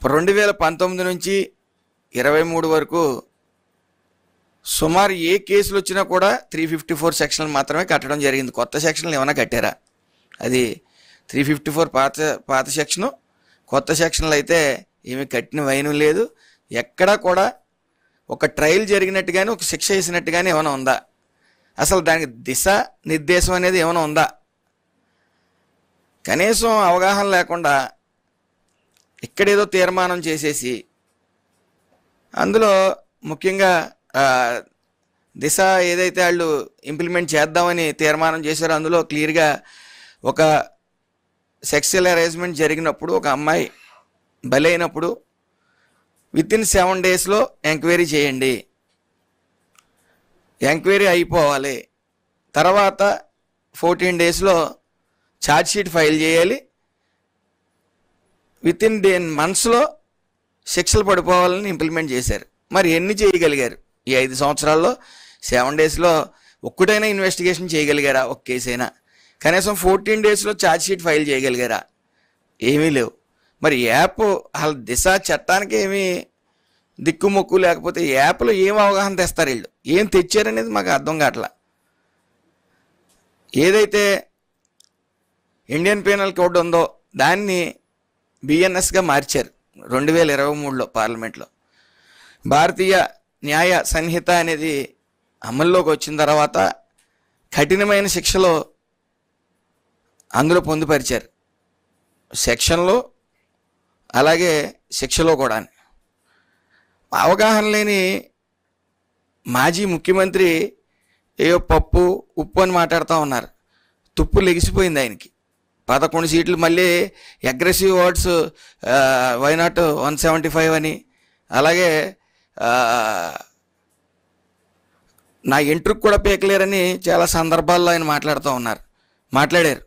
2019 నుంచి 23 వరకు సుమారు ఏ కేసులు వచ్చినా కూడా 354 సెక్షన్లు మాత్రమే కట్టడం జరిగింది. కొత్త సెక్షన్లు ఏమైనా కట్టారా? అది 354 పాత సెక్షను. కొత్త సెక్షన్లు అయితే ఏమి కట్టిన వైను లేదు. ఎక్కడా కూడా ఒక ట్రయల్ జరిగినట్టుగానే ఒక శిక్ష వేసినట్టుగానే ఏమైనా ఉందా? అసలు దానికి దిశ నిర్దేశం అనేది ఏమైనా ఉందా? కనీసం అవగాహన లేకుండా ఇక్కడేదో తీర్మానం చేసేసి అందులో ముఖ్యంగా దిశ ఏదైతే వాళ్ళు ఇంప్లిమెంట్ చేద్దామని తీర్మానం చేశారో అందులో క్లియర్గా ఒక సెక్సువల్ అరేంజ్మెంట్ జరిగినప్పుడు ఒక అమ్మాయి బలైనప్పుడు వితిన్ 7 డేస్లో ఎంక్వైరీ చేయండి, ఎంక్వైరీ అయిపోవాలి, తర్వాత 14 డేస్లో ఛార్జ్షీట్ ఫైల్ చేయాలి, వితిన్ 10 మంత్స్లో శిక్షలు పడిపోవాలని ఇంప్లిమెంట్ చేశారు. మరి ఎన్ని చేయగలిగారు ఈ 5 సంవత్సరాల్లో? 7 డేస్లో ఒక్కటైనా ఇన్వెస్టిగేషన్ చేయగలిగారా? ఒక కేసు అయినా? కనీసం 14 డేస్లో ఛార్జ్షీట్ ఫైల్ చేయగలిగారా? ఏమీ లేవు. మరి యాప్ అసలు దిశ చట్టానికి ఏమీ దిక్కుమొక్కు లేకపోతే యాప్లో ఏం అవగాహన తెస్తారు వీళ్ళు? ఏం తెచ్చారనేది మాకు అర్థం కావట్లా. ఏదైతే ఇండియన్ పీనల్ కోడ్ ఉందో దాన్ని బిఎన్ఎస్గా మార్చారు 2023లో పార్లమెంట్లో. భారతీయ న్యాయ సంహిత అనేది అమల్లోకి వచ్చిన తర్వాత కఠినమైన శిక్షలు అందులో పొందుపరిచారు, సెక్షన్లో అలాగే శిక్షలో కూడా. అవగాహన లేని మాజీ ముఖ్యమంత్రి ఏయో పప్పు ఉప్పు అని మాట్లాడుతూ ఉన్నారు. తుప్పు లెగిసిపోయింది ఆయనకి. 11 సీట్లు మళ్ళీ అగ్రెసివ్ వర్డ్స్ వై నాట్ 175 అని, అలాగే నా ఎంట్రుకు కూడా పీకలేరని చాలా సందర్భాల్లో ఆయన మాట్లాడారు.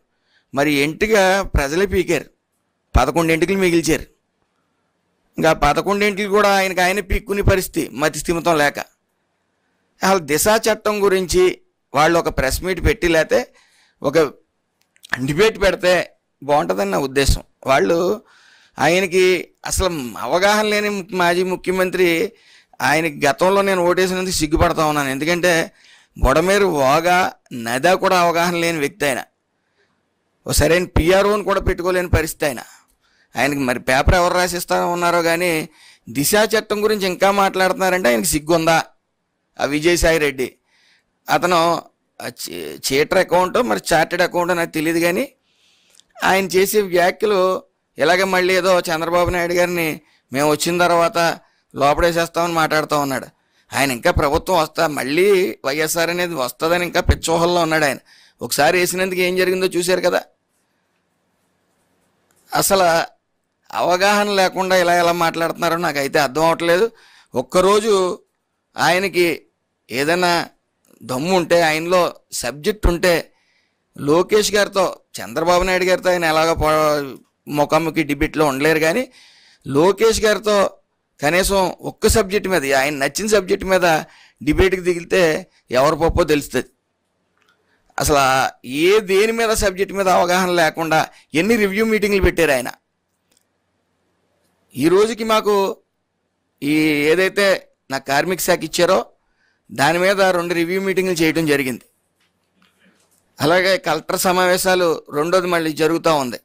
మరి ఎంటిగా ప్రజలే పీకారు, 11 ఎంటికలు మిగిల్చారు. ఇంకా 11 ఎంటికలు కూడా ఆయన పీక్కునే పరిస్థితి, మతి స్థిమితం లేక. అసలు దిశా చట్టం గురించి వాళ్ళు ఒక ప్రెస్ మీట్ పెట్టి లేకపోతే ఒక డిబేట్ పెడితే బాగుంటుందని నా ఉద్దేశం. వాళ్ళు ఆయనకి అసలు అవగాహన లేని మాజీ ముఖ్యమంత్రి. ఆయనకి గతంలో నేను ఓటేసినందుకు సిగ్గుపడతా ఉన్నాను. ఎందుకంటే బొడమేరు వాగా నదా కూడా అవగాహన లేని వ్యక్తి ఆయన. ఓ సరైన పిఆర్ఓని కూడా పెట్టుకోలేని పరిస్థితి ఆయనకి. మరి పేపర్ ఎవరు రాసిస్తా ఉన్నారో కానీ దిశా చట్టం గురించి ఇంకా మాట్లాడుతున్నారంటే ఆయనకి సిగ్గుందా? ఆ విజయసాయి రెడ్డి అతను చీటర్ అకౌంట్ మరి చార్టెడ్ అకౌంట్ నాకు తెలియదు, కానీ ఆయన చేసే వ్యాఖ్యలు ఇలాగే మళ్ళీ ఏదో చంద్రబాబు నాయుడు గారిని మేము వచ్చిన తర్వాత లోపడేసేస్తామని మాట్లాడుతూ ఉన్నాడు. ఆయన ఇంకా ప్రభుత్వం మళ్ళీ వైఎస్ఆర్ అనేది వస్తుందని ఇంకా పిచ్చోహల్లో ఉన్నాడు ఆయన. ఒకసారి వేసినందుకు ఏం జరిగిందో చూశారు కదా. అసలు అవగాహన లేకుండా ఎలా మాట్లాడుతున్నారో నాకైతే అర్థం అవట్లేదు. ఒక్కరోజు ఆయనకి ఏదైనా దమ్ము ఉంటే, ఆయనలో సబ్జెక్ట్ ఉంటే లోకేష్ గారితో చంద్రబాబు నాయుడు గారితో ఆయన ఎలాగో ముఖాముఖి డిబేట్లో ఉండలేరు, కానీ లోకేష్ గారితో కనీసం ఒక్క సబ్జెక్ట్ మీద, ఆయన నచ్చిన సబ్జెక్ట్ మీద డిబేట్కి దిగితే ఎవరి పప్పో తెలుస్తుంది. అసలు దేని మీద సబ్జెక్ట్ మీద అవగాహన లేకుండా ఎన్ని రివ్యూ మీటింగ్లు పెట్టారు ఆయన. ఈ రోజుకి మాకు ఏదైతే నా కార్మిక శాఖ ఇచ్చారో దాని మీద 2 రివ్యూ మీటింగ్లు చేయడం జరిగింది. అలాగే కలెక్టర్ సమావేశాలు 2వది మళ్ళీ జరుగుతూ ఉంది.